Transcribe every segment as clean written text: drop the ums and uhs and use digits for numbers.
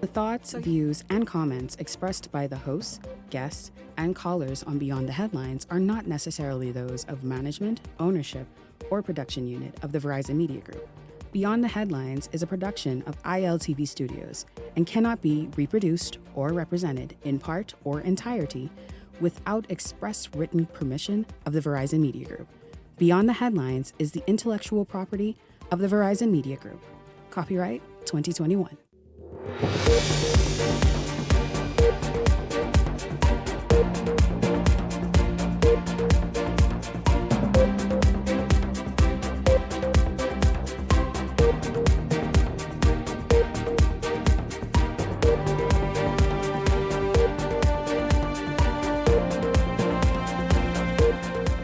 The thoughts, views, and comments expressed by the hosts, guests, and callers on Beyond the Headlines are not necessarily those of management, ownership, or production unit of the Verizon Media Group. Beyond the Headlines is a production of ILTV Studios and cannot be reproduced or represented in part or entirety without express written permission of the Verizon Media Group. Beyond the Headlines is the intellectual property of the Verizon Media Group. Copyright 2021.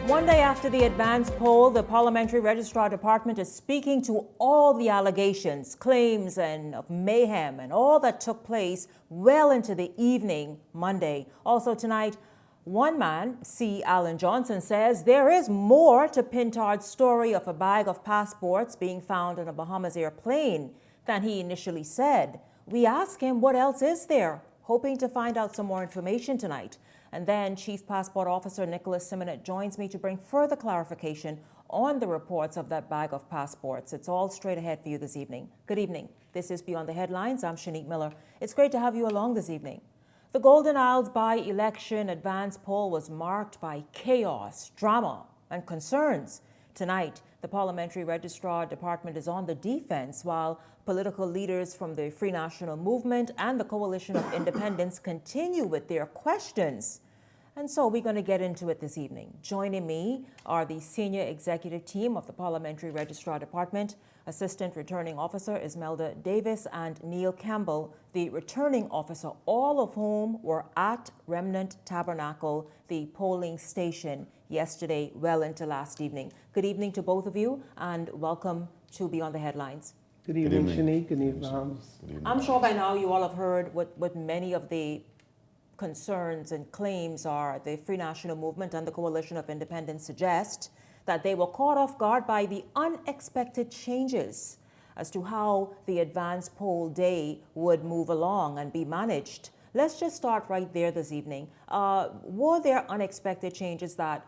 One day after the advanced poll, the Parliamentary Registrar Department is speaking to all the allegations, claims, and of mayhem and all that took place well into the evening Monday. Also tonight, one man, C. Alan Johnson, says there is more to Pintard's story of a bag of passports being found on a Bahamas airplane than he initially said. We ask him what else is there, hoping to find out some more information tonight. And then Chief Passport Officer Nicholas Simonet joins me to bring further clarification on the reports of that bag of passports. It's all straight ahead for you this evening. Good evening. This is Beyond the Headlines. I'm Shanique Miller. It's great to have you along this evening. The Golden Isles by-election advance poll was marked by chaos, drama, and concerns. Tonight, the Parliamentary Registrar Department is on the defense while political leaders from the Free National Movement and the Coalition of Independents continue with their questions. And so we're going to get into it this evening. Joining me are the senior executive team of the Parliamentary Registrar Department, Assistant Returning Officer Ismelda Davis and Neil Campbell, the returning officer, all of whom were at Remnant Tabernacle, the polling station, yesterday, well into last evening. Good evening to both of you and welcome to Beyond the Headlines. Good evening, Shanique. Good evening, I'm sure by now you all have heard what many of the concerns and claims are. The Free National Movement and the Coalition of Independents suggest that they were caught off guard by the unexpected changes as to how the advance poll day would move along and be managed. Let's just start right there this evening. Were there unexpected changes that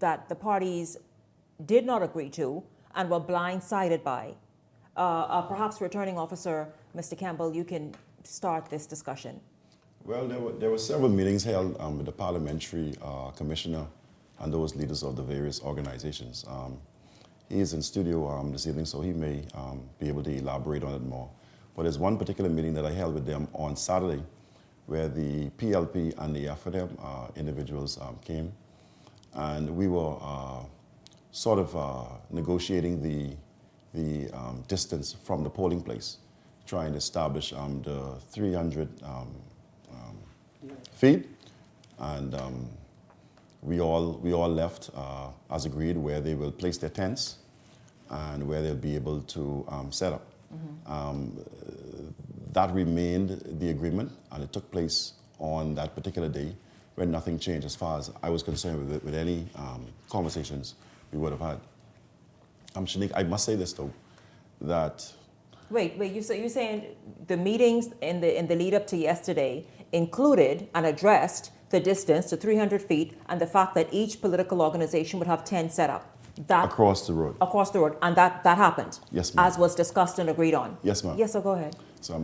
the parties did not agree to and were blindsided by? Perhaps Returning Officer Mr. Campbell, you can start this discussion. Well, there were several meetings held with the parliamentary commissioner and those leaders of the various organizations. He is in studio this evening, so he may be able to elaborate on it more. But there's one particular meeting that I held with them on Saturday where the PLP and the FNM individuals came, and we were sort of negotiating the distance from the polling place, trying to establish the 300 feet, and we all left as agreed where they will place their tents and where they'll be able to set up. That remained the agreement, and it took place on that particular day when nothing changed as far as I was concerned with any conversations we would have had. Shanique, I must say this though, that Wait, you're saying the meetings in the lead up to yesterday included and addressed the distance to 300 feet and the fact that each political organization would have 10 set up. That across the road. Across the road, and that happened. Yes, ma'am. As was discussed and agreed on. Yes, ma'am. Yes, so go ahead. So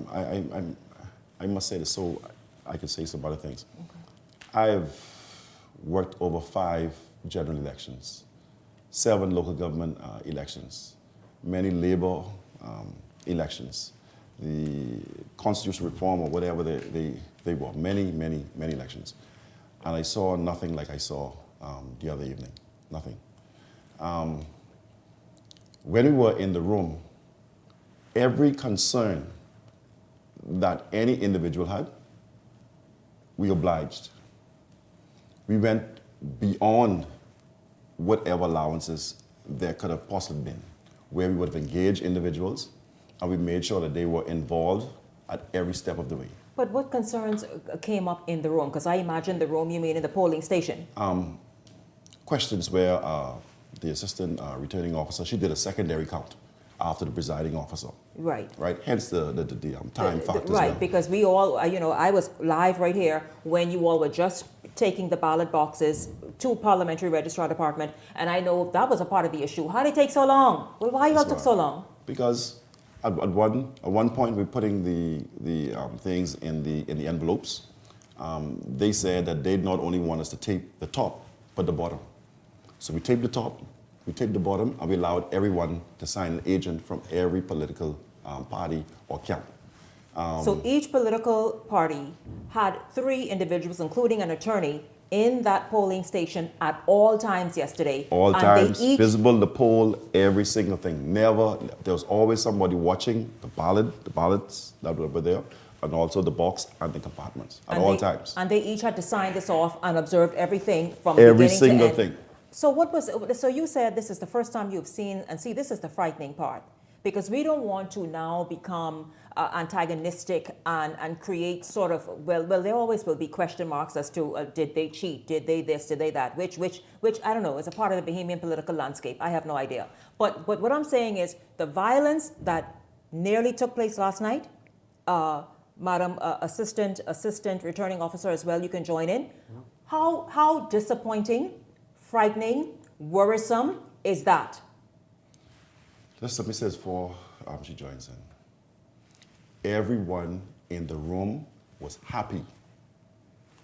I must say this so I could say some other things. Okay. I've worked over 5 general elections, 7 local government elections, many labor elections, the constitutional reform or whatever they were, many elections. And I saw nothing like I saw the other evening, nothing. When we were in the room, every concern that any individual had, we obliged. We went beyond whatever allowances there could have possibly been, where we would have engaged individuals, and we made sure that they were involved at every step of the way. But what concerns came up in the room? Because I imagine the room you mean in the polling station. Questions where the assistant returning officer, she did a secondary count after the presiding officer. Right. Right? Hence the time factor. Right, because we all, I was live right here when you all were just taking the ballot boxes to Parliamentary Registrar Department, and I know that was a part of the issue. How did it take so long? Well, why you all took so long? Because at one point we're putting the things in the envelopes. They said that they not only want us to tape the top, but the bottom. So we taped the top, we taped the bottom, and we allowed everyone to sign an agent from every political party or camp. So each political party had 3 individuals, including an attorney, in that polling station at all times yesterday. All and times, they each, visible, the poll, every single thing. Never, there was always somebody watching the ballots that were there, and also the box and the compartments at all times. And they each had to sign this off and observed everything from Every beginning single to end. thing. So you said this is the first time you've seen, and see, this is the frightening part, because we don't want to now become antagonistic and create sort of, well, there always will be question marks as to did they cheat, did they this, did they that, which I don't know, is a part of the Bahamian political landscape. I have no idea. But what I'm saying is the violence that nearly took place last night, Madam Assistant Returning Officer as well, you can join in. How disappointing, frightening, worrisome is that? Just let me say this before she joins in. Everyone in the room was happy.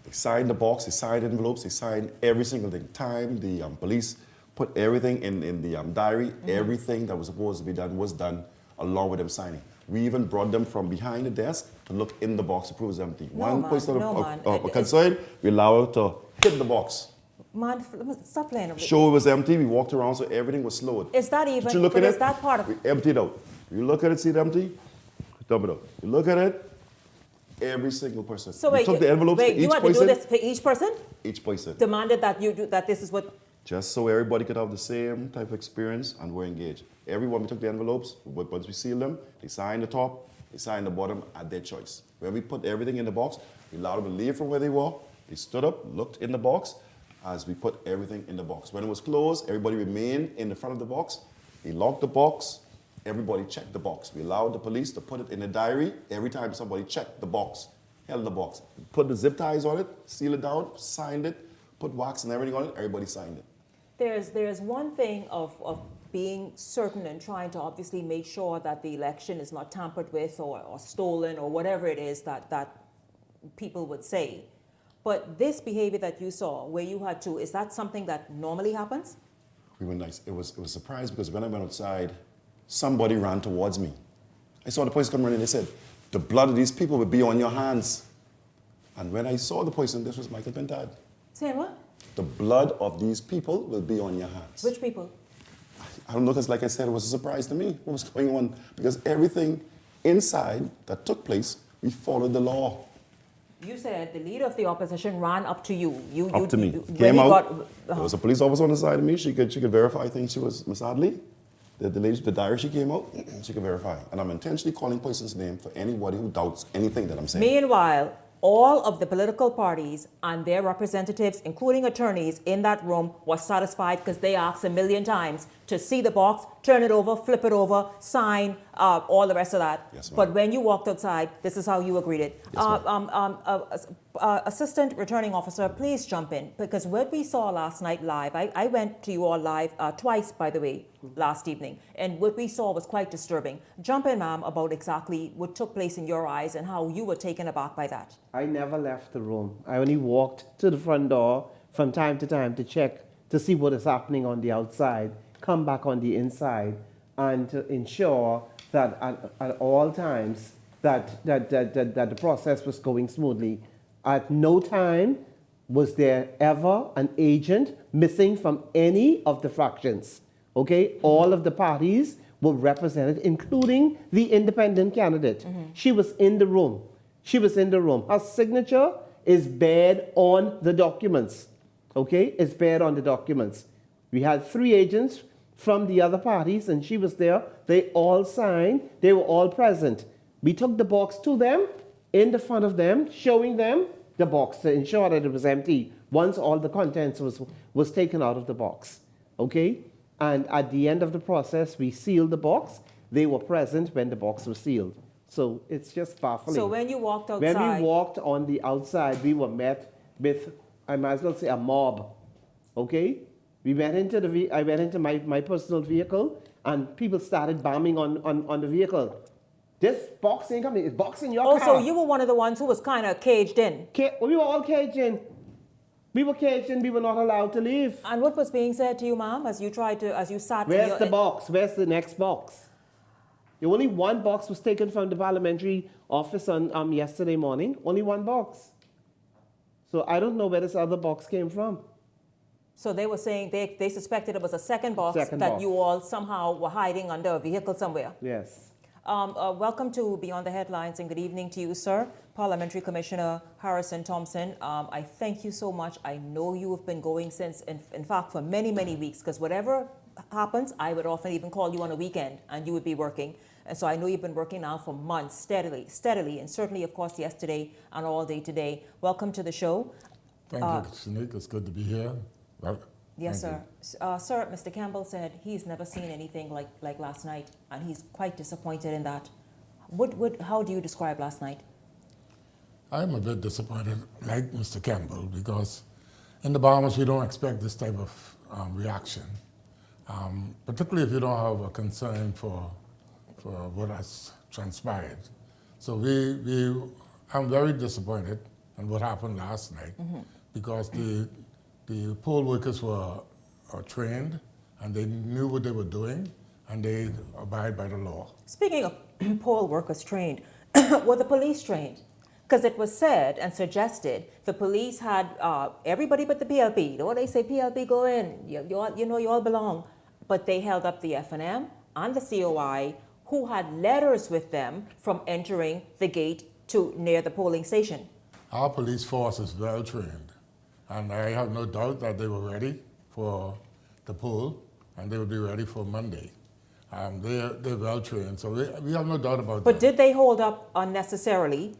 They signed the box, they signed envelopes, they signed every single thing. Time, the police put everything in the diary. Everything that was supposed to be done was done along with them signing. We even brought them from behind the desk to look in the box to prove it's empty. One person of concern, we allow her to hit the box. Man, stop playing. Show it was empty, we walked around so everything was slowed. Is that even, Did you look but at is it? that part of We emptied out. You look at it, see it empty? Dump it out. You look at it, every single person. So we wait, took the envelopes to each you had person. to do this for each person? Each person. Demanded that you do, that this is what... Just so everybody could have the same type of experience and we're engaged. Everyone, we took the envelopes, once we sealed them, they signed the top, they signed the bottom at their choice. When we put everything in the box, we allowed them to leave from where they were. They stood up, looked in the box as we put everything in the box. When it was closed, everybody remained in the front of the box. They locked the box, everybody checked the box. We allowed the police to put it in a diary every time somebody checked the box, held the box. Put the zip ties on it, seal it down, signed it, put wax and everything on it, everybody signed it. There's one thing of being certain and trying to obviously make sure that the election is not tampered with or stolen or whatever it is that people would say. But this behavior that you saw, where you had to, is that something that normally happens? We were nice. It was a surprise because when I went outside, somebody ran towards me. I saw the police come running. They said, "The blood of these people will be on your hands." And when I saw the person, this was Michael Pentad. Saying what? The blood of these people will be on your hands. Which people? I don't know, because like I said, it was a surprise to me what was going on. Because everything inside that took place, we followed the law. You said the leader of the opposition ran up to you. Up to me. When Came he out. There was a police officer on the side of me. She could verify. I think she was Miss Adley. The lady, the diary she came out, she could verify. And I'm intentionally calling person's name for anybody who doubts anything that I'm saying. Meanwhile, all of the political parties and their representatives, including attorneys in that room, were satisfied because they asked a million times to see the box, turn it over, flip it over, sign, all the rest of that. Yes, ma'am. But when you walked outside, this is how you agreed it. Yes, Assistant Returning Officer, please jump in, because what we saw last night live, I went to you all live twice, by the way, last evening, and what we saw was quite disturbing. Jump in, ma'am, about exactly what took place in your eyes and how you were taken aback by that. I never left the room. I only walked to the front door from time to time to check to see what is happening on the outside, come back on the inside, and to ensure that at all times that the process was going smoothly. At no time was there ever an agent missing from any of the fractions. Okay, all of the parties were represented, including the independent candidate. She was in the room. She was in the room. Her signature is bared on the documents. Okay, it's bared on the documents. We had 3 agents from the other parties, and she was there. They all signed. They were all present. We took the box to them, in the front of them, showing them the box to ensure that it was empty once all the contents was taken out of the box. Okay? And at the end of the process, we sealed the box, they were present when the box was sealed. So it's just baffling. So when you walked outside, When we walked on the outside, we were met with, I might as well say, a mob. Okay? We went into I went into my personal vehicle, and people started bombing on the vehicle. This box ain't coming. It's box in your car. so you were one of the ones who was kind of caged in. We were all caged in. We were caged in. We were not allowed to leave. And what was being said to you, ma'am, as you sat? Where's the box? Where's the next box? Only one box was taken from the parliamentary office on yesterday morning. Only one box. So I don't know where this other box came from. So they were saying they suspected it was a second box you all somehow were hiding under a vehicle somewhere. Yes. Welcome to Beyond the Headlines, and good evening to you, sir. Parliamentary Commissioner Harrison Thompson. I thank you so much. I know you have been going since, in fact, for many, many weeks, because whatever happens, I would often even call you on a weekend, and you would be working. And so I know you've been working now for months, steadily, and certainly, of course, yesterday and all day today. Welcome to the show. Thank you, Shanique. It's good to be here. Well, yes, sir. Sir, Mr. Campbell said he's never seen anything like last night, and he's quite disappointed in that. How do you describe last night? I'm a bit disappointed, like Mr. Campbell, because in the Bahamas we don't expect this type of reaction, particularly if you don't have a concern for what has transpired. So I'm very disappointed in what happened last night, because the poll workers were trained, and they knew what they were doing, and they abide by the law. Speaking of poll workers trained, were the police trained? Because it was said and suggested the police had everybody but the PLP. They say PLP go in, you all belong. But they held up the FNM and the COI, who had letters with them from entering the gate to near the polling station. Our police force is well trained, and I have no doubt that they were ready for the poll, and they will be ready for Monday. They're well trained, so we have no doubt about that. But did they hold up unnecessarily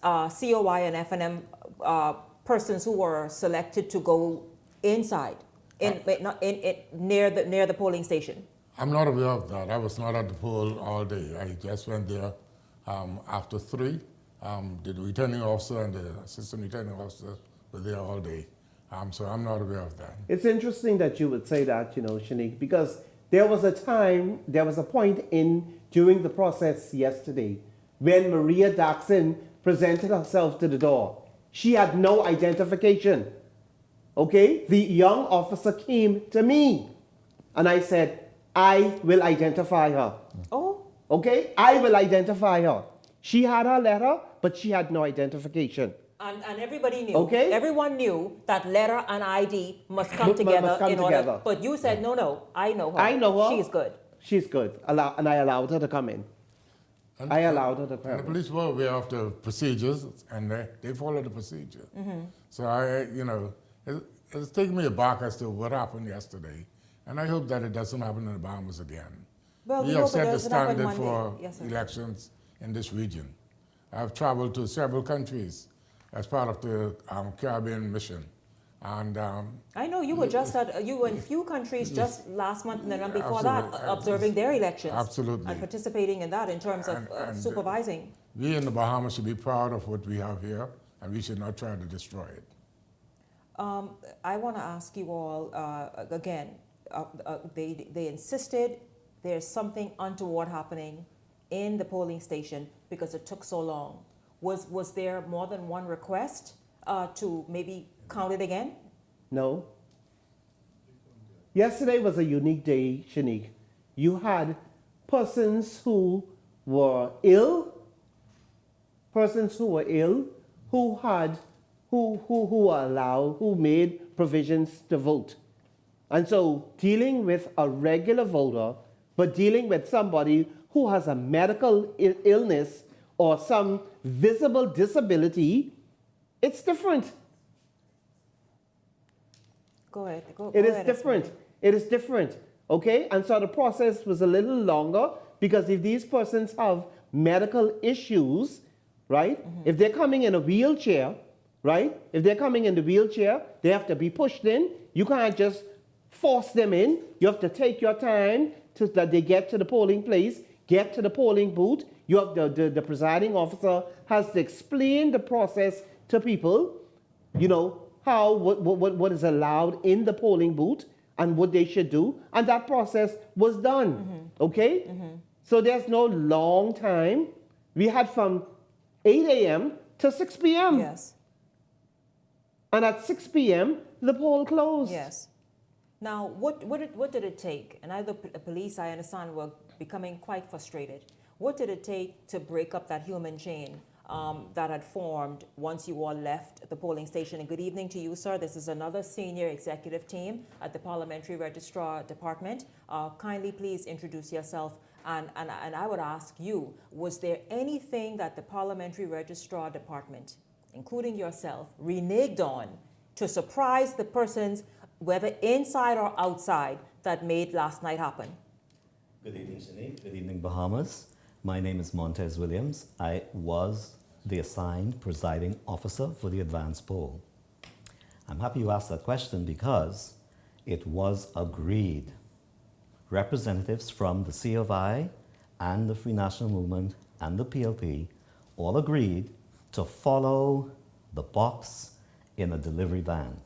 COI and FNM persons who were selected to go inside, near the polling station? I'm not aware of that. I was not at the poll all day. I just went there after 3. The returning officer and the assistant returning officer were there all day. So I'm not aware of that. It's interesting that you would say that, Shanique, because there was a point during the process yesterday when Maria Daxon presented herself to the door. She had no identification. Okay? The young officer came to me, and I said, I will identify her. Oh. Okay? I will identify her. She had her letter, but she had no identification. And everybody knew. Okay? Everyone knew that letter and ID must come together in order. But you said, no, I know her. I know her. She's good. She's good. And I allowed her to come in. I allowed her to come in. The police were aware of the procedures, and they followed the procedure. So it's taken me aback as to what happened yesterday, and I hope that it doesn't happen in the Bahamas again. Well, we have set the standard for elections in this region. I've traveled to several countries as part of the Caribbean mission. And I know you were you were in a few countries just last month and then before that, observing their elections. Absolutely. And participating in that in terms of supervising. We in the Bahamas should be proud of what we have here, and we should not try to destroy it. I want to ask you all, again, they insisted there's something untoward happening in the polling station because it took so long. Was there more than one request to maybe count it again? No. Yesterday was a unique day, Shanique. You had persons who were ill, who made provisions to vote. And so dealing with a regular voter, but dealing with somebody who has a medical illness or some visible disability, it's different. Go ahead. It is different. Okay? And so the process was a little longer because if these persons have medical issues, right? Mm-hmm. If they're coming in a wheelchair, right? If they're coming in the wheelchair, they have to be pushed in. You can't just force them in. You have to take your time that they get to the polling place, get to the polling booth, you have the presiding officer has to explain the process to people, you know, what is allowed in the polling booth and what they should do. And that process was done, okay? So there's no long time. We had from 8 a.m. to 6 p.m. Yes. And at 6 p.m., the poll closed. Yes. Now, what did it take? And either the police, I understand, were becoming quite frustrated. What did it take to break up that human chain that had formed once you all left the polling station? And good evening to you, sir. This is another senior executive team at the Parliamentary Registrar Department. Kindly please introduce yourself. And I would ask you, was there anything that the Parliamentary Registrar Department, including yourself, reneged on to surprise the persons, whether inside or outside, that made last night happen? Good evening, Shanique. Good evening, Bahamas. My name is Montez Williams. I was the assigned presiding officer for the advance poll. I'm happy you asked that question because it was agreed. Representatives from the C of I and the Free National Movement and the PLP all agreed to follow the box in a delivery van.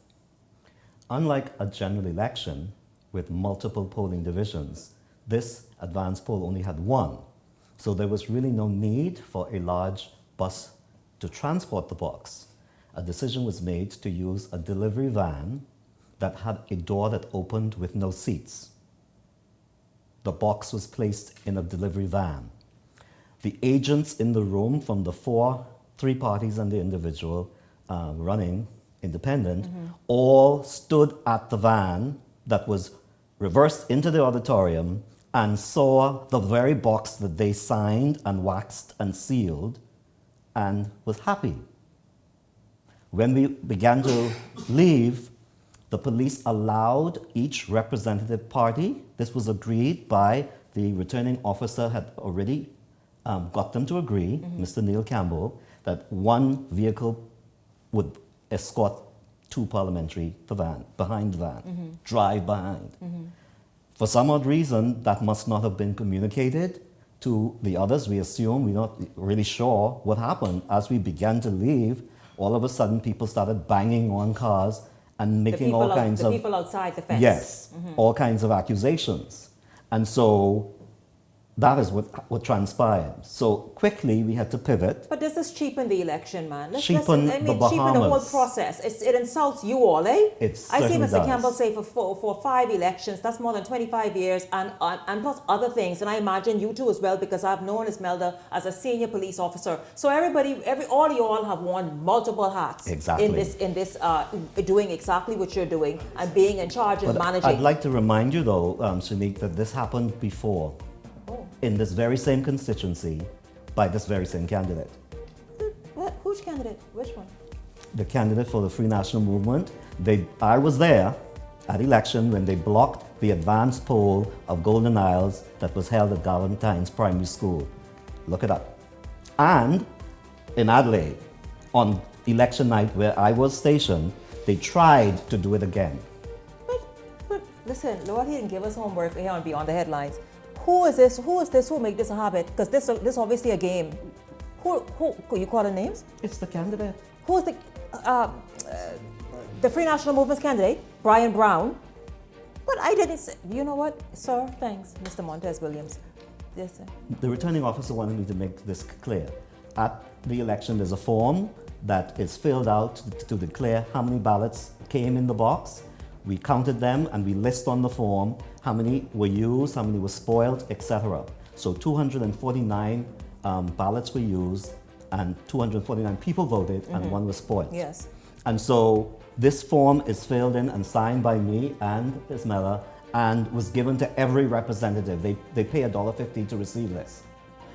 Unlike a general election with multiple polling divisions, this advance poll only had one. So there was really no need for a large bus to transport the box. A decision was made to use a delivery van that had a door that opened with no seats. The box was placed in a delivery van. The agents in the room from the three parties and the individual running independent all stood at the van that was reversed into the auditorium and saw the very box that they signed and waxed and sealed and was happy. When we began to leave, the police allowed each representative party, this was agreed by the returning officer, had already got them to agree, Mr. Neil Campbell, that one vehicle would escort two parliamentary behind the van, drive behind. For some odd reason, that must not have been communicated to the others. We assume, we're not really sure what happened. As we began to leave, all of a sudden people started banging on cars and making all kinds of... The people outside the fence. Yes, all kinds of accusations. And so that is what transpired. So quickly we had to pivot. But does this cheapen the election, man? Cheapen the Bahamas. Cheapen the whole process. It insults you all, eh? It I see certainly Mr. does. Campbell say for 5 elections, that's more than 25 years, and plus other things. And I imagine you too as well, because I've known Esmelda as a senior police officer. So all you all have worn multiple hats. Exactly. In this doing exactly what you're doing and being in charge and But managing. I'd like to remind you though, Shanique, that this happened before. In this very same constituency by this very same candidate. Which candidate? Which one? The candidate for the Free National Movement. I was there at election when they blocked the advance poll of Golden Isles that was held at Galentine's Primary School. Look it up. And in Adelaide, on election night where I was stationed, they tried to do it again. But listen, Lord, he didn't give us homework here on Beyond the Headlines. Who is this? Who make this a habit? Because this obviously a game. Who you call the names? It's the candidate. Who is the Free National Movement's candidate? Brian Brown. But I didn't say, you know what, sir? Thanks, Mr. Montez Williams. Yes, sir. The returning officer wanted me to make this clear. At the election, there's a form that is filled out to declare how many ballots came in the box. We counted them and we list on the form how many were used, how many were spoiled, etc. So 249 ballots were used and 249 people voted and one was spoiled. Yes. And so this form is filled in and signed by me and Ismella and was given to every representative. They pay $1.50 to receive this.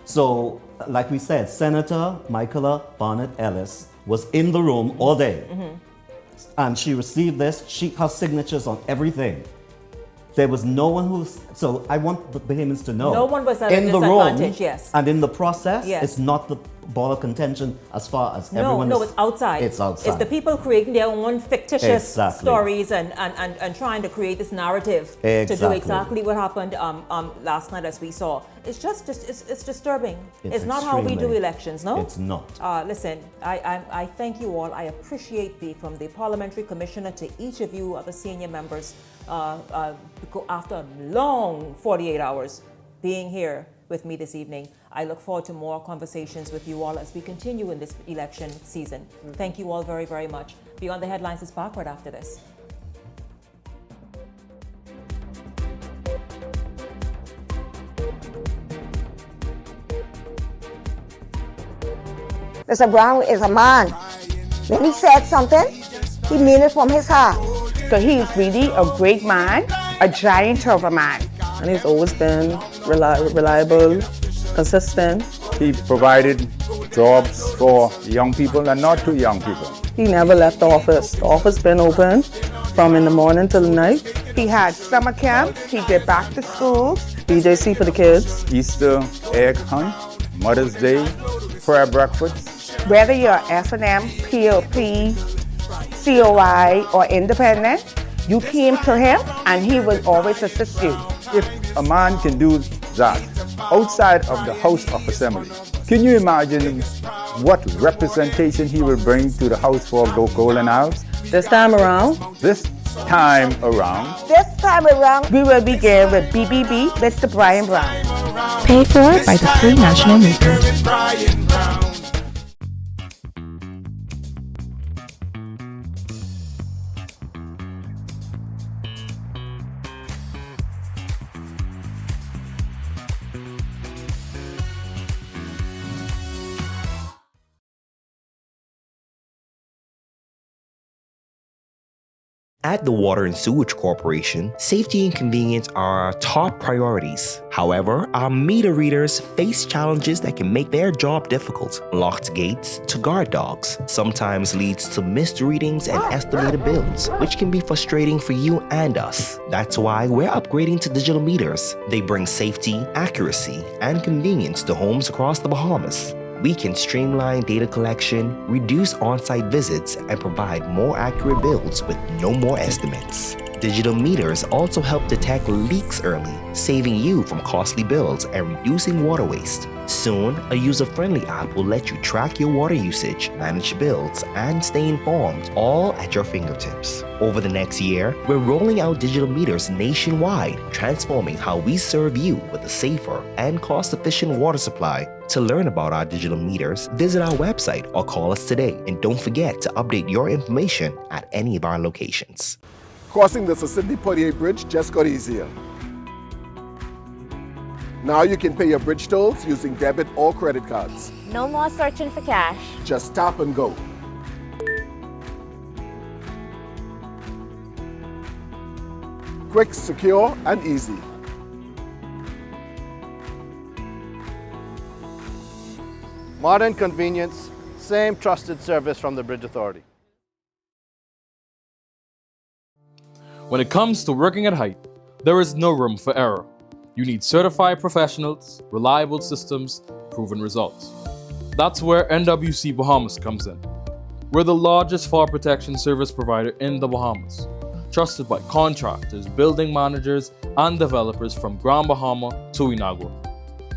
So, like we said, Senator Michaela Barnett Ellis was in the room all day. And she received this. Her signatures on everything. There was no one who's... So I want the Bahamians to know. No one was at in a the room, disadvantage, yes. And in the process, Yes. it's not the ball of contention as far as No, everyone no, is... it's outside. It's outside. It's the people creating their own fictitious Exactly. stories and trying to create this narrative to do Exactly. exactly what happened last night, as we saw. It's just it's disturbing. It's not how we do extremely- elections, no? It's not. Listen, I thank you all. I appreciate from the parliamentary commissioner to each of you other senior members after a long 48 hours being here with me this evening. I look forward to more conversations with you all as we continue in this election season. Thank you all very, very much. Beyond the Headlines is back right after this. Mr. Brown is a man. When he said something, he meant it from his heart. So he's really a great man, a giant of a man. And he's always been reliable, consistent. He provided jobs for young people and not too young people. He never left the office. The office been open from in the morning till the night. He had summer camps, he did back to school. BJC for the kids. Easter egg hunt, Mother's Day, prayer breakfast. Whether you're F&M, PLP, COI, or independent, you came to him and he will always assist you. If a man can do that outside of the House of Assembly, can you imagine what representation he will bring to the House for Golden Isles? This time around, This time around, we will begin with BBB, Mr. Brian Brown. Paid for by the Free National Movement. At the Water and Sewage Corporation, safety and convenience are our top priorities. However, our meter readers face challenges that can make their job difficult. Locked gates to guard dogs sometimes leads to missed readings and estimated bills, which can be frustrating for you and us. That's why we're upgrading to digital meters. They bring safety, accuracy, and convenience to homes across the Bahamas. We can streamline data collection, reduce on-site visits, and provide more accurate bills with no more estimates. Digital meters also help detect leaks early, saving you from costly bills and reducing water waste. Soon, a user-friendly app will let you track your water usage, manage bills, and stay informed, all at your fingertips. Over the next year, we're rolling out digital meters nationwide, transforming how we serve you with a safer and cost-efficient water supply. To learn about our digital meters, visit our website or call us today. And don't forget to update your information at any of our locations. Crossing the Sicily Poitier Bridge just got easier. Now you can pay your bridge tolls using debit or credit cards. No more searching for cash. Just tap and go. Quick, secure, and easy. Modern convenience, same trusted service from the Bridge Authority. When it comes to working at height, there is no room for error. You need certified professionals, reliable systems, proven results. That's where NWC Bahamas comes in. We're the largest fire protection service provider in the Bahamas, trusted by contractors, building managers, and developers from Grand Bahama to Inagua.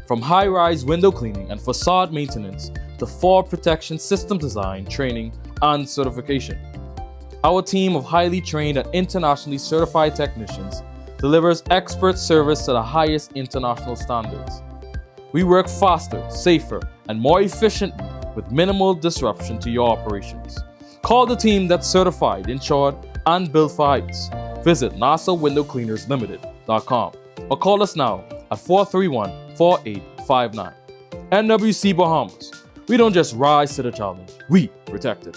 From high-rise window cleaning and facade maintenance to fire protection system design, training, and certification. Our team of highly trained and internationally certified technicians delivers expert service to the highest international standards. We work faster, safer, and more efficiently with minimal disruption to your operations. Call the team that's certified, insured, and built for heights. Visit nasawindowcleanerslimited.com or call us now at 431-4859. NWC Bahamas. We don't just rise to the challenge, we protect it.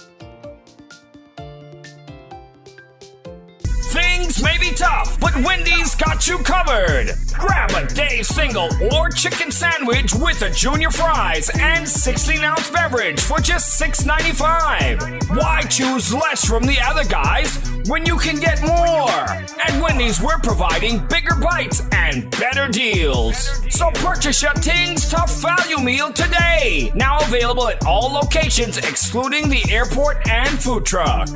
Things may be tough, but Wendy's got you covered. Grab a Dave single or chicken sandwich with a junior fries and 16-ounce beverage for just $6.95. Why choose less from the other guys when you can get more? At Wendy's, we're providing bigger bites and better deals. So purchase your Tings Tough Value Meal today. Now available at all locations excluding the airport and food truck.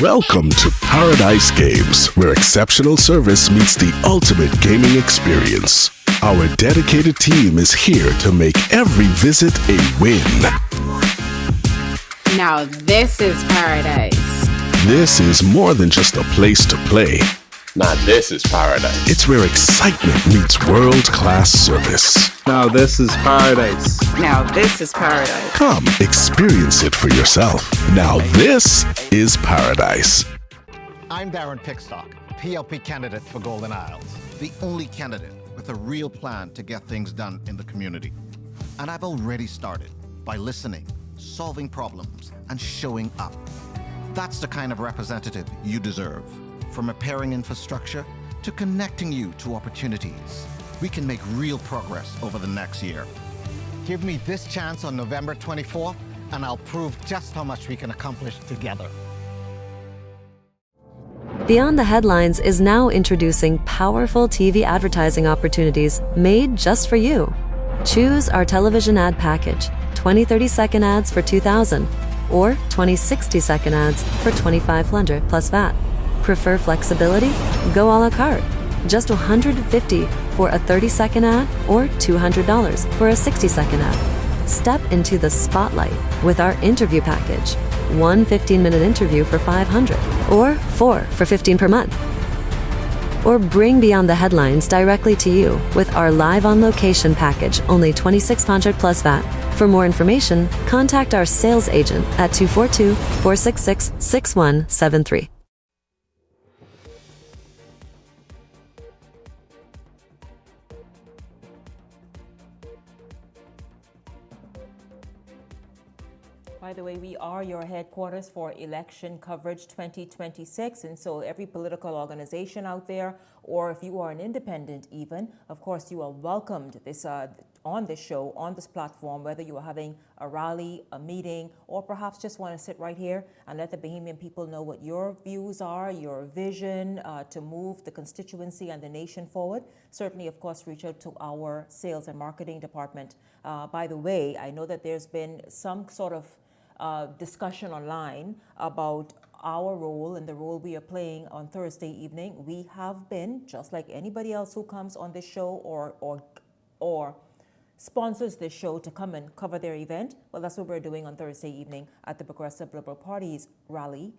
Welcome to Paradise Games, where exceptional service meets the ultimate gaming experience. Our dedicated team is here to make every visit a win. Now this is paradise. This is more than just a place to play. Now this is paradise. It's where excitement meets world-class service. Now this is paradise. Now this is paradise. Come experience it for yourself. Now this is paradise. I'm Darren Pickstock, PLP candidate for Golden Isles. The only candidate with a real plan to get things done in the community. And I've already started by listening, solving problems, and showing up. That's the kind of representative you deserve. From repairing infrastructure to connecting you to opportunities, we can make real progress over the next year. Give me this chance on November 24th, and I'll prove just how much we can accomplish together. Beyond the Headlines is now introducing powerful TV advertising opportunities made just for you. Choose our television ad package, 20 30-second ads for $2,000 or 20 60-second ads for $2,500 plus VAT. Prefer flexibility? Go a la carte. Just $150 for a 30-second ad or $200 for a 60-second ad. Step into the spotlight with our interview package. One 15-minute interview for $500 or 4 for $15 per month. Or bring Beyond the Headlines directly to you with our live on location package, only $2,600 plus VAT. For more information, contact our sales agent at 242-466-6173. By the way, we are your headquarters for election coverage 2026. And so every political organization out there, or if you are an independent even, of course, you are welcomed on this show, on this platform, whether you are having a rally, a meeting, or perhaps just want to sit right here and let the Bahamian people know what your views are, your vision to move the constituency and the nation forward. Certainly, of course, reach out to our sales and marketing department. By the way, I know that there's been some sort of discussion online about our role and the role we are playing on Thursday evening. We have been, just like anybody else who comes on this show or sponsors this show to come and cover their event. Well, that's what we're doing on Thursday evening at the Progressive Liberal Party's rally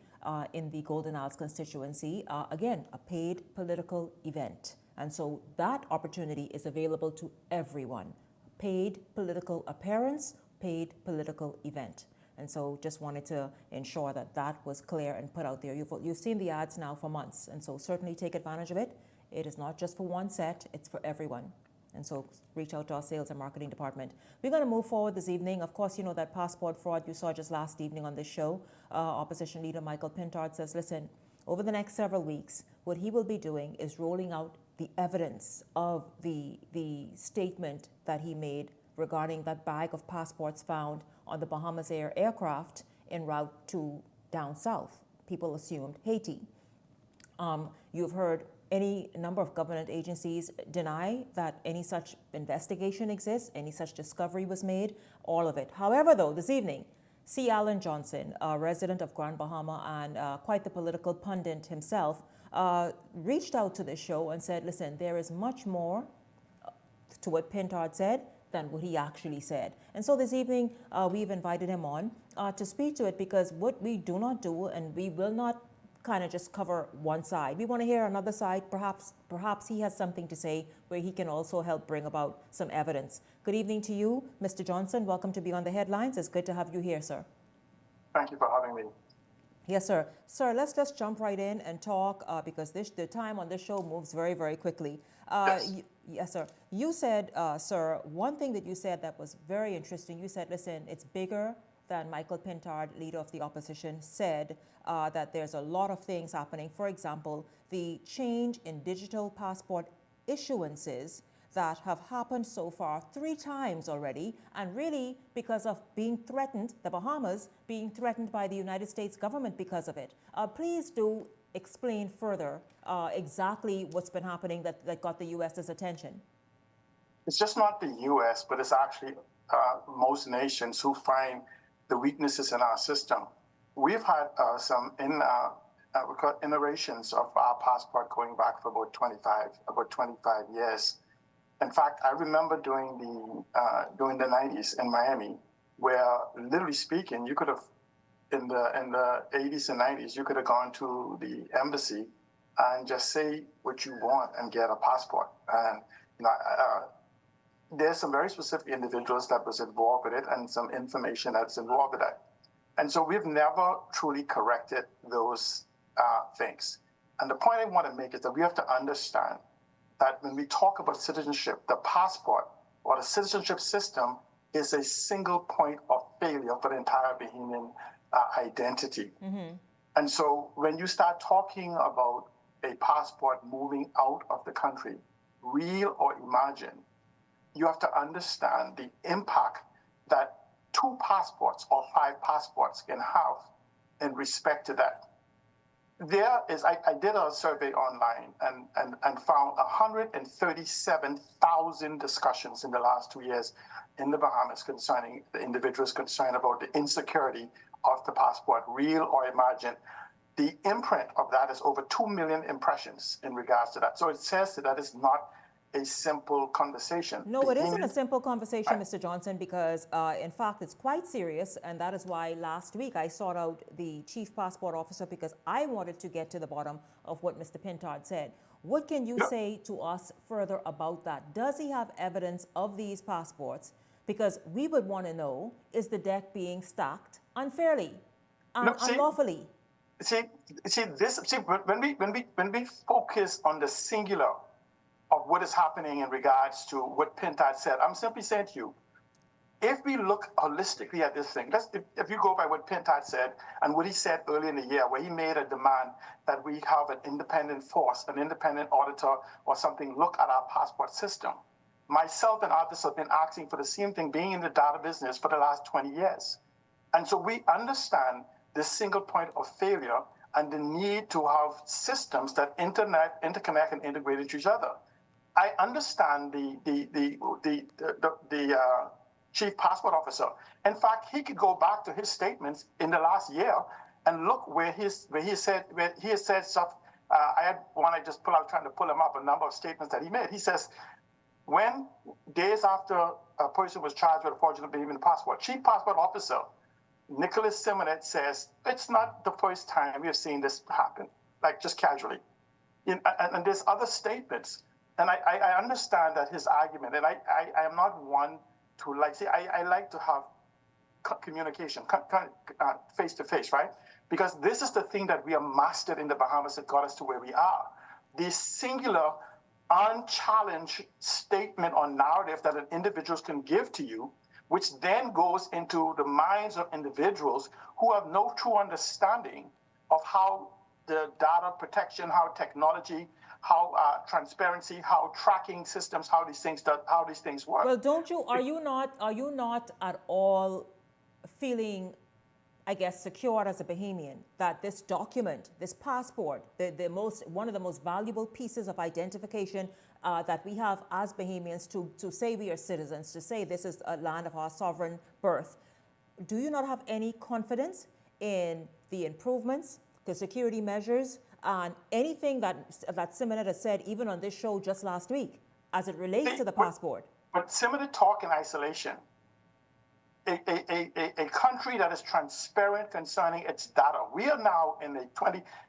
in the Golden Isles constituency. Again, a paid political event. And so that opportunity is available to everyone. Paid political appearance, paid political event. And so just wanted to ensure that that was clear and put out there. You've seen the ads now for months, and so certainly take advantage of it. It is not just for one set, it's for everyone. And so reach out to our sales and marketing department. We're going to move forward this evening. Of course, you know that passport fraud you saw just last evening on this show. Opposition leader Michael Pintard says, listen, over the next several weeks, what he will be doing is rolling out the evidence of the statement that he made regarding that bag of passports found on the Bahamas Air aircraft en route to down south. People assumed Haiti. You've heard any number of government agencies deny that any such investigation exists, any such discovery was made, all of it. However, though, this evening, C. Alan Johnson, a resident of Grand Bahama and quite the political pundit himself, reached out to the show and said, listen, there is much more to what Pintard said than what he actually said. And so this evening, we've invited him on to speak to it, because what we do not do, and we will not kind of just cover one side. We want to hear another side. Perhaps he has something to say where he can also help bring about some evidence. Good evening to you, Mr. Johnson. Welcome to Beyond the Headlines. It's good to have you here, sir. Thank you for having me. Yes, sir. Sir, let's just jump right in and talk because the time on this show moves very, very quickly. Yes. Yes, sir. You said, sir, one thing that you said that was very interesting. You said, listen, it's bigger than Michael Pintard, leader of the opposition, said that there's a lot of things happening. For example, the change in digital passport issuances that have happened so far 3 times already, and really because of being threatened, the Bahamas being threatened by the United States government because of it. Please do explain further exactly what's been happening that got the U.S.'s attention. It's just not the U.S., but it's actually most nations who find the weaknesses in our system. We've had some iterations of our passport going back for about 25 years. In fact, I remember during the 90s in Miami, where literally speaking, you could have, in the 80s and 90s, you could have gone to the embassy and just say what you want and get a passport. And there's some very specific individuals that was involved with it and some information that's involved with that. And so we've never truly corrected those things. And the point I want to make is that we have to understand that when we talk about citizenship, the passport or the citizenship system is a single point of failure for the entire Bahamian identity. Mm-hmm. And so when you start talking about a passport moving out of the country, real or imagined, you have to understand the impact that 2 passports or 5 passports can have in respect to that. There is, I did a survey online and found 137,000 discussions in the last 2 years in the Bahamas concerning the individuals concerned about the insecurity of the passport, real or imagined. The imprint of that is over 2 million impressions in regards to that. So it says that it's not a simple conversation. No, it isn't a simple conversation, Mr. Johnson, because in fact, it's quite serious. And that is why last week I sought out the chief passport officer because I wanted to get to the bottom of what Mr. Pintard said. What can you say to us further about that? Does he have evidence of these passports? Because we would want to know, is the deck being stacked unfairly and unlawfully? When we focus on the singular of what is happening in regards to what Pintard said, I'm simply saying to you, if we look holistically at this thing, if you go by what Pintard said and what he said earlier in the year, where he made a demand that we have an independent force, an independent auditor or something, look at our passport system. Myself and others have been asking for the same thing, being in the data business for the last 20 years. And so we understand this single point of failure and the need to have systems that interconnect and integrate into each other. I understand the chief passport officer. In fact, he could go back to his statements in the last year and look where he has said stuff. I had one I just pulled out trying to pull him up, a number of statements that he made. He says, when days after a person was charged with a fraudulent Bahamian passport, chief passport officer Nicholas Simonet says, it's not the first time we have seen this happen, like just casually. And there's other statements. And I understand that his argument, and I am not one to I like to have communication, face to face, right? Because this is the thing that we are mastered in the Bahamas that got us to where we are. The singular, unchallenged statement or narrative that an individual can give to you, which then goes into the minds of individuals who have no true understanding of how the data protection, how technology, how transparency, how tracking systems, how these things work. Well, are you not at all feeling, I guess, secure as a Bahamian that this document, this passport, one of the most valuable pieces of identification that we have as Bahamians to say we are citizens, to say this is a land of our sovereign birth, do you not have any confidence in the improvements, the security measures, and anything that Simonet has said, even on this show just last week, as it relates to the passport? But Simonet talk in isolation. A country that is transparent concerning its data. We are now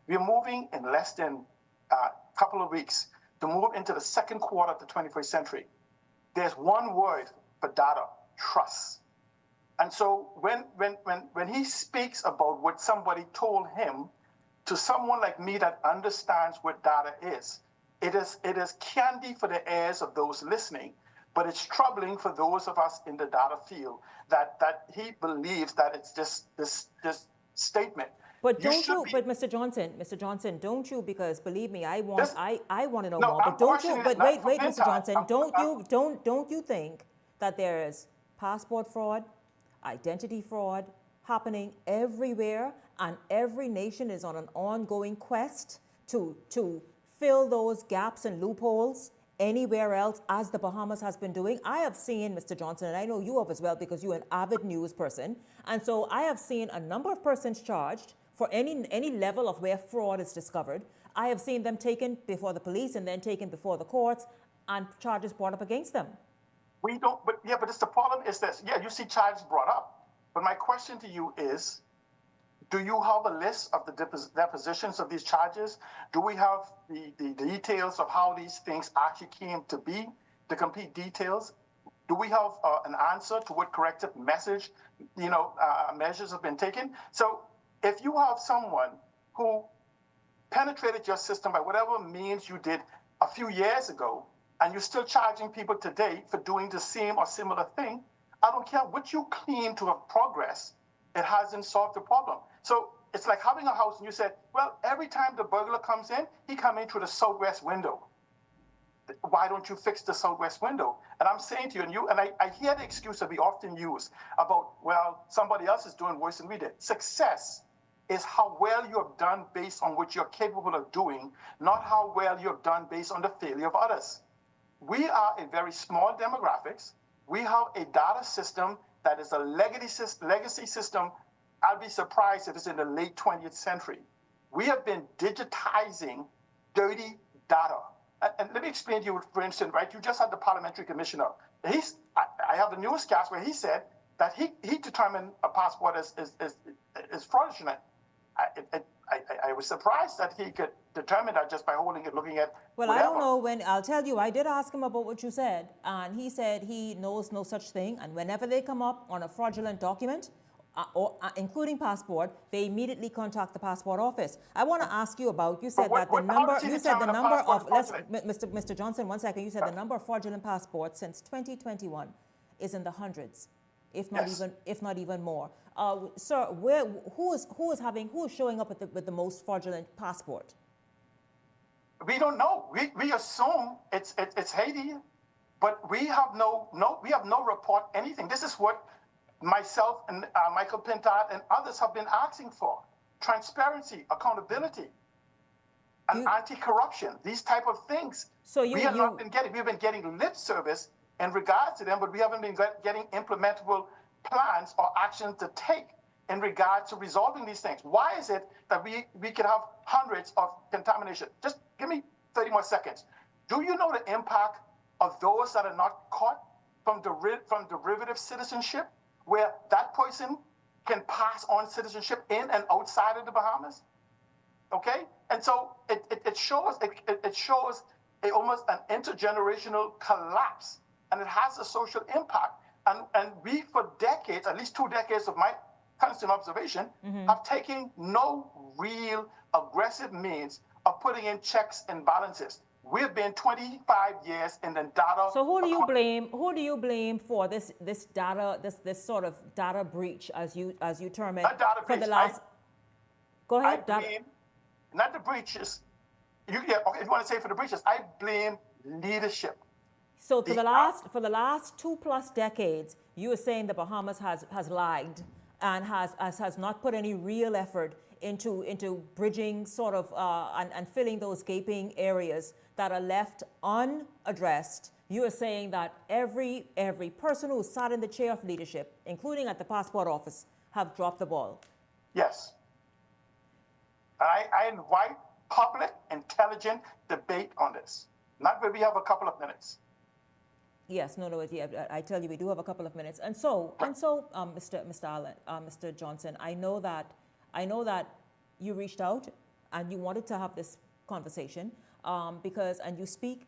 we're moving in less than a couple of weeks to move into the second quarter of the 21st century. There's one word for data: trust. And so when he speaks about what somebody told him, to someone like me that understands what data is, it is candy for the ears of those listening But it's troubling for those of us in the data field that he believes that it's just this statement. But Mr. Johnson, don't you? Because believe me, I want to know more. But don't you? But wait, Mr. Johnson, don't you think that there is passport fraud, identity fraud happening everywhere, and every nation is on an ongoing quest to fill those gaps and loopholes anywhere else, as the Bahamas has been doing? I have seen, Mr. Johnson, and I know you have as well because you're an avid news person, and so I have seen a number of persons charged for any level of where fraud is discovered. I have seen them taken before the police and then taken before the courts and charges brought up against them. We don't, but it's the problem is this. Yeah, you see charges brought up. But my question to you is, do you have a list of the depositions of these charges? Do we have the details of how these things actually came to be, the complete details? Do we have an answer to what corrective measures have been taken? So if you have someone who penetrated your system by whatever means you did a few years ago, and you're still charging people today for doing the same or similar thing, I don't care what you claim to have progressed, it hasn't solved the problem. So it's like having a house and you said, well, every time the burglar comes in, he comes in through the southwest window. Why don't you fix the southwest window? And I'm saying to you, and I hear the excuse that we often use about, well, somebody else is doing worse than we did. Success is how well you have done based on what you're capable of doing, not how well you have done based on the failure of others. We are a very small demographics. We have a data system that is a legacy system. I'll be surprised if it's in the late 20th century. We have been digitizing dirty data. And let me explain to you, for instance, right? You just had the parliamentary commissioner. I have the newscast where he said that he determined a passport is fraudulent. I was surprised that he could determine that just by holding it, looking at. Well, whatever. I don't know I'll tell you, I did ask him about what you said, and he said he knows no such thing. And whenever they come up on a fraudulent document, including passport, they immediately contact the passport office. I want to ask you about, you said that the number, Mr. Johnson, 1 second, you said the number of fraudulent passports since 2021 is in the hundreds, if not even more. Sir, who is showing up with the most fraudulent passport? We don't know. We assume it's Haiti, but we have no report, anything. This is what myself and Michael Pintard and others have been asking for: transparency, accountability, and anti-corruption. These type of things. So we have not been getting. We've been getting lip service in regards to them, but we haven't been getting implementable plans or actions to take in regards to resolving these things. Why is it that we could have hundreds of contamination? Just give me 30 more seconds. Do you know the impact of those that are not caught from derivative citizenship, where that person can pass on citizenship in and outside of the Bahamas? Okay? And so it shows almost an intergenerational collapse, and it has a social impact. And we, for decades, at least 2 decades of my constant observation, have taken no real aggressive means of putting in checks and balances. We've been 25 years in the data. So who do you blame? Who do you blame for this data, this sort of data breach, as you term it, for the last? Go ahead. I blame not the breaches. If you want to say for the breaches, I blame leadership. So for the last 2+ decades, you are saying the Bahamas has lagged and has not put any real effort into bridging sort of and filling those gaping areas that are left unaddressed. You are saying that every person who sat in the chair of leadership, including at the passport office, have dropped the ball. Yes. I invite public, intelligent debate on this. Not where we have a couple of minutes. Yes, no, I tell you, we do have a couple of minutes. And so, Mr. Johnson, I know that you reached out and you wanted to have this conversation and you speak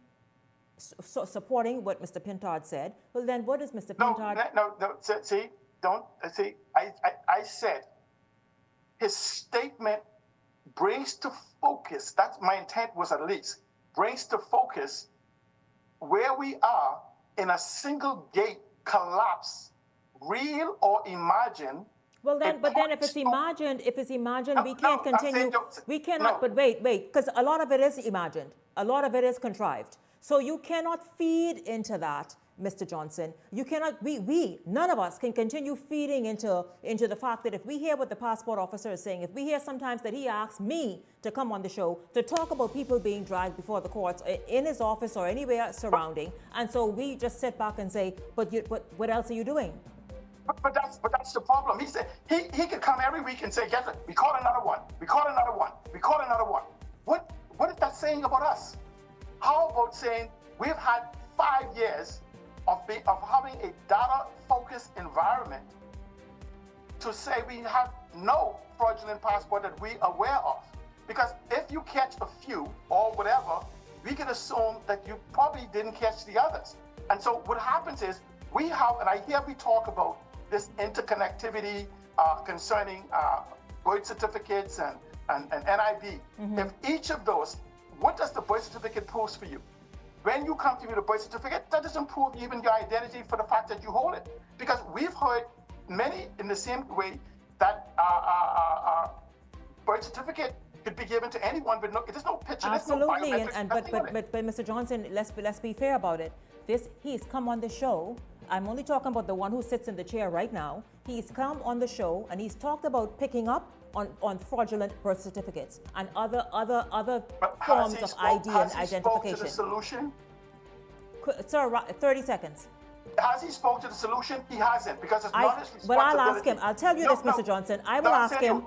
supporting what Mr. Pintard said. Well, then what is Mr. Pintard? No, I said his statement brings to focus, that's my intent was at least, brings to focus where we are in a single gate collapse, real or imagined. Well then, but then if it's imagined, we can't continue. We cannot. But wait, because a lot of it is imagined. A lot of it is contrived. So you cannot feed into that, Mr. Johnson. You cannot. None of us can continue feeding into the fact that if we hear what the passport officer is saying, if we hear sometimes that he asks me to come on the show to talk about people being dragged before the courts in his office or anywhere surrounding, and so we just sit back and say, but what else are you doing? But that's the problem. He said he could come every week and say, "Guess what? We caught another one. We caught another one. We caught another one." What is that saying about us? How about saying we've had 5 years of having a data-focused environment to say we have no fraudulent passport that we're aware of? Because if you catch a few or whatever, we can assume that you probably didn't catch the others. And so what happens is we talk about this interconnectivity concerning birth certificates and NIV. If each of those, what does the birth certificate prove for you? When you come to me with a birth certificate, that doesn't prove even your identity for the fact that you hold it. Because we've heard many in the same way that birth certificate could be given to anyone, but there's no picture. Absolutely, there's no biometrics, but Mr. Johnson, let's be fair about it. He's come on the show. I'm only talking about the one who sits in the chair right now. He's come on the show and he's talked about picking up on fraudulent birth certificates and other forms of ID and identification. Has he spoke to the solution? Sir, 30 seconds. Has he spoke to the solution? He hasn't, because it's not his responsibility. But I'll ask him. I'll tell you this, Mr. Johnson. I will ask him.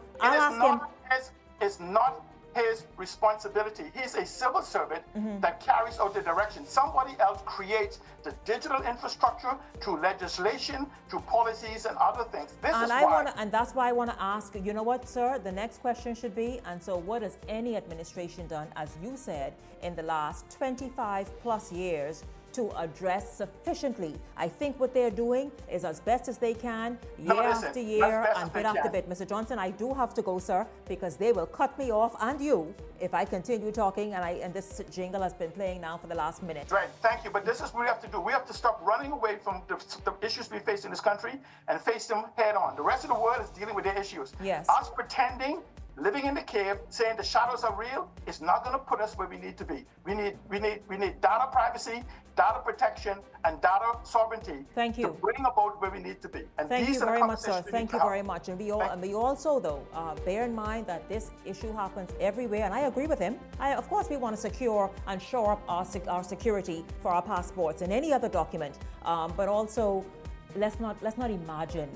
It's not his responsibility. He's a civil servant that carries out the direction. Somebody else creates the digital infrastructure through legislation, through policies and other things. And that's why I want to ask, you know what, sir? The next question should be, and so what has any administration done, as you said, in the last 25 plus years to address sufficiently? I think what they're doing is as best as they can, year after year and bit after bit. Mr. Johnson, I do have to go, sir, because they will cut me off and you if I continue talking, and this jingle has been playing now for the last minute. Right, thank you. But this is what we have to do. We have to stop running away from the issues we face in this country and face them head on. The rest of the world is dealing with their issues. Yes. Us pretending, living in the cave, saying the shadows are real, is not going to put us where we need to be. We need data privacy, data protection, and data sovereignty. Thank you. To bring about where we need to be. And thank these you are very the much, sir. Thank you very much. And we also, though, bear in mind that this issue happens everywhere, and I agree with him. Of course, we want to secure and shore up our security for our passports and any other document, but also let's not imagine.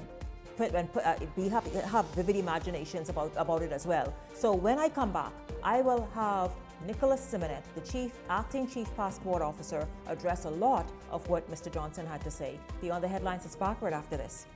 We have vivid imaginations about it as well. So when I come back, I will have Nicholas Simonet, the acting chief passport officer, address a lot of what Mr. Johnson had to say. Beyond the Headlines is back right after this.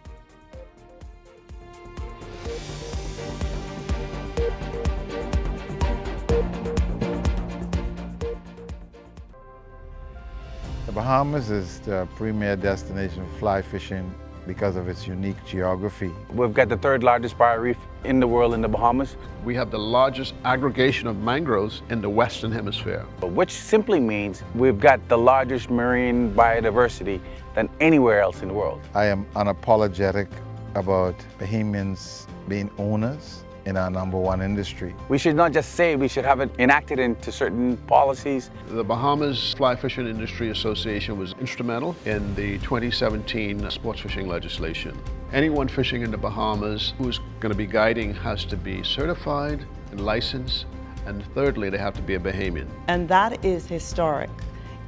The Bahamas is the premier destination for fly fishing because of its unique geography. We've got the 3rd largest barrier reef in the world in the Bahamas. We have the largest aggregation of mangroves in the Western Hemisphere. Which simply means we've got the largest marine biodiversity than anywhere else in the world. I am unapologetic about Bahamians being owners in our #1 industry. We should not just say it, we should have it enacted into certain policies. The Bahamas Fly Fishing Industry Association was instrumental in the 2017 sports fishing legislation. Anyone fishing in the Bahamas who is going to be guiding has to be certified and licensed, and thirdly, they have to be a Bahamian. And that is historic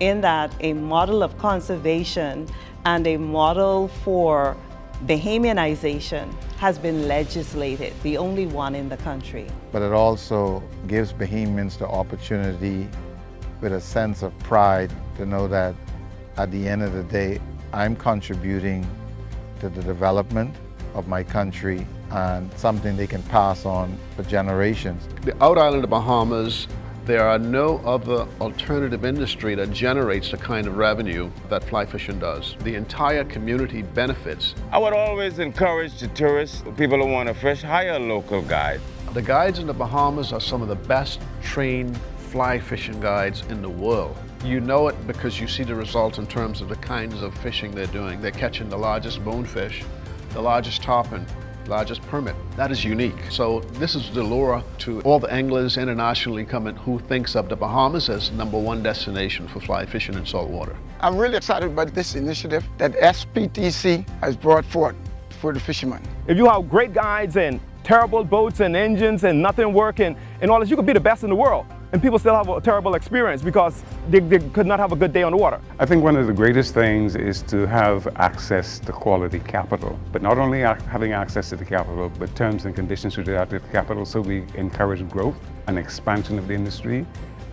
in that a model of conservation and a model for Bahamianization has been legislated, the only one in the country. But it also gives Bahamians the opportunity with a sense of pride to know that at the end of the day, I'm contributing to the development of my country and something they can pass on for generations. The out island of Bahamas, there are no other alternative industry that generates the kind of revenue that fly fishing does. The entire community benefits. I would always encourage the tourists, people who want to fish, hire a local guide. The guides in the Bahamas are some of the best trained fly fishing guides in the world. You know it because you see the results in terms of the kinds of fishing they're doing. They're catching the largest bonefish, the largest tarpon, largest permit. That is unique. So this is the lure to all the anglers internationally coming who thinks of the Bahamas as #1 destination for fly fishing in saltwater. I'm really excited about this initiative that SPTC has brought forth for the fishermen. If you have great guides and terrible boats and engines and nothing working and all this, you could be the best in the world and people still have a terrible experience because they could not have a good day on the water. I think one of the greatest things is to have access to quality capital, but not only having access to the capital, but terms and conditions related to the capital, so we encourage growth and expansion of the industry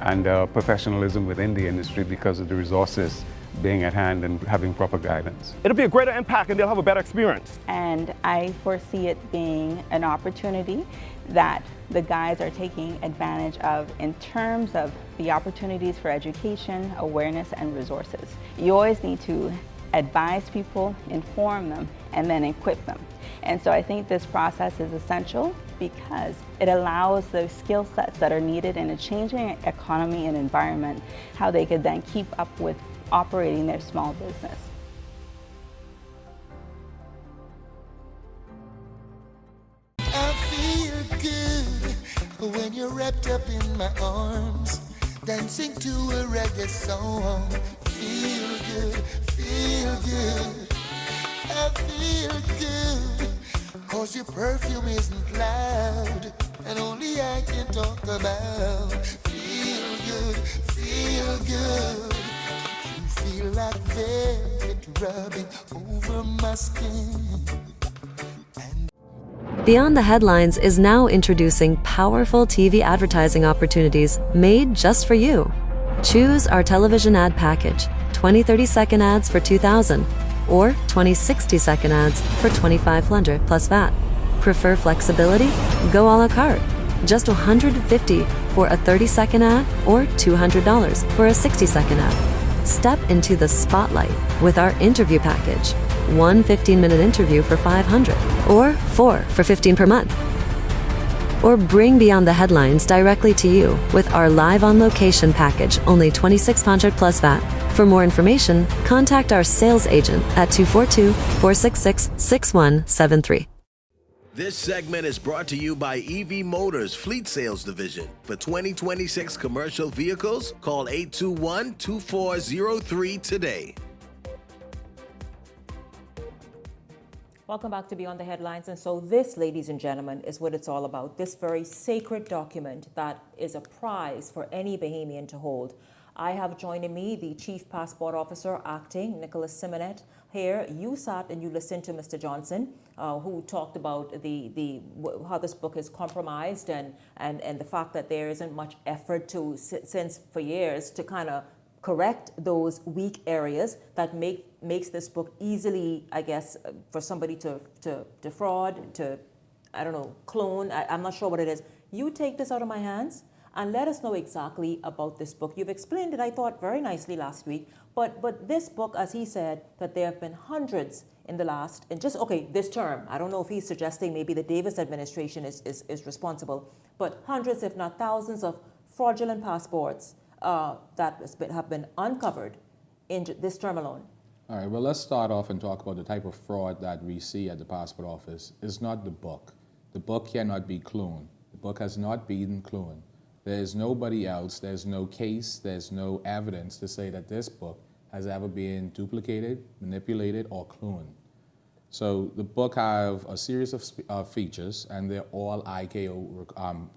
and professionalism within the industry because of the resources being at hand and having proper guidance. It'll be a greater impact and they'll have a better experience. And I foresee it being an opportunity that the guys are taking advantage of in terms of the opportunities for education, awareness, and resources. You always need to advise people, inform them, and then equip them. And so I think this process is essential because it allows those skill sets that are needed in a changing economy and environment, how they could then keep up with operating their small business. I feel good when you're wrapped up in my arms, dancing to a reggae song. Feel good, feel good. I feel good, 'cause your perfume isn't loud, and only I can talk about. Feel good, feel good. Feel like velvet rubbing over my skin. Beyond the Headlines is now introducing powerful TV advertising opportunities made just for you. Choose our television ad package, 20 30-second ads for $2,000 or 20 60-second ads for $2,500 plus VAT. Prefer flexibility? Go a la carte. Just $150 for a 30-second ad or $200 for a 60-second ad. Step into the spotlight with our interview package. 1 15-minute interview for $500 or 4 for $15 per month. Or bring Beyond the Headlines directly to you with our live on location package, only $2,600 plus VAT. For more information, contact our sales agent at 242-466-6173. This segment is brought to you by EV Motors Fleet Sales Division. For 2026 commercial vehicles, call 821-2403 today. Welcome back to Beyond the Headlines. And so this, ladies and gentlemen, is what it's all about. This very sacred document that is a prize for any Bahamian to hold. I have joining me the Chief Passport Officer, Acting, Nicholas Simonet. Here, you sat and you listened to Mr. Johnson, who talked about how this book is compromised and the fact that there isn't much effort since for years to kind of correct those weak areas that makes this book easily, I guess, for somebody to defraud, to, I don't know, clone. I'm not sure what it is. You take this out of my hands and let us know exactly about this book. You've explained it, I thought, very nicely last week. But this book, as he said, that there have been hundreds in the last, and just, okay, this term, I don't know if he's suggesting maybe the Davis administration is responsible, but hundreds, if not thousands, of fraudulent passports that have been uncovered in this term alone. All right, well, let's start off and talk about the type of fraud that we see at the passport office. It's not the book. The book cannot be cloned. The book has not been cloned. There's nobody else, there's no case, there's no evidence to say that this book has ever been duplicated, manipulated, or cloned. So the book have a series of features, and they're all ICAO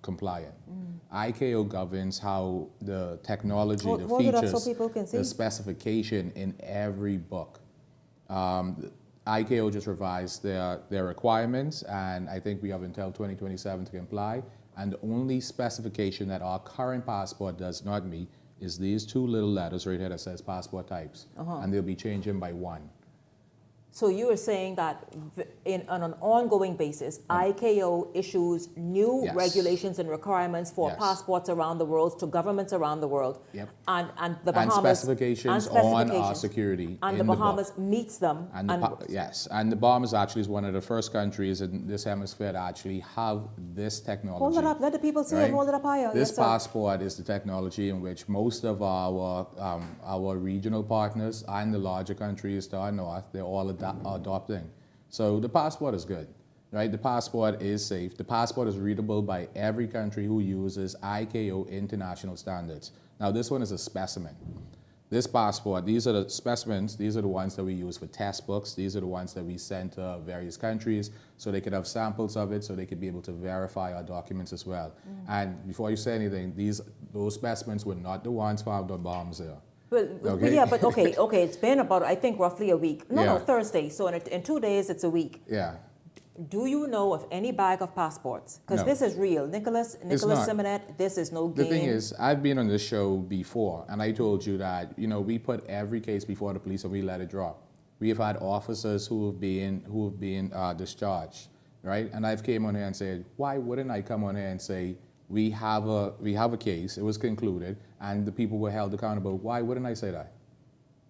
compliant. ICAO governs how the technology, the features, so people can see. The specification in every book. ICAO just revised their requirements, and I think we have until 2027 to comply. And the only specification that our current passport does not meet is these two little letters right here that says passport types. And they'll be changing by one. So you are saying that on an ongoing basis, ICAO issues new regulations and requirements for passports around the world to governments around the world. Yep. And the Bahamas... And specifications on our security and the Bahamas meets them. Yes, and the Bahamas actually is one of the first countries in this hemisphere to actually have this technology. Hold it up, let the people see it, hold it up higher. This passport is the technology in which most of our regional partners and the larger countries to our north, they're all adopting. So the passport is good, right? The passport is safe. The passport is readable by every country who uses ICAO international standards. Now this one is a specimen. This passport, these are the specimens, these are the ones that we use for test books. These are the ones that we send to various countries so they could have samples of it so they could be able to verify our documents as well. And before you say anything, those specimens were not the ones found on Bahamas Air. But okay, it's been about, I think, roughly a week. No, Thursday. So in 2 days, it's a week. Yeah. Do you know of any bag of passports? Because this is real. Nicholas Simonet, this is no game. The thing is, I've been on this show before, and I told you that, we put every case before the police and we let it drop. We have had officers who have been discharged, right? And I've came on here and said, why wouldn't I come on here and say, we have a case, it was concluded, and the people were held accountable. Why wouldn't I say that?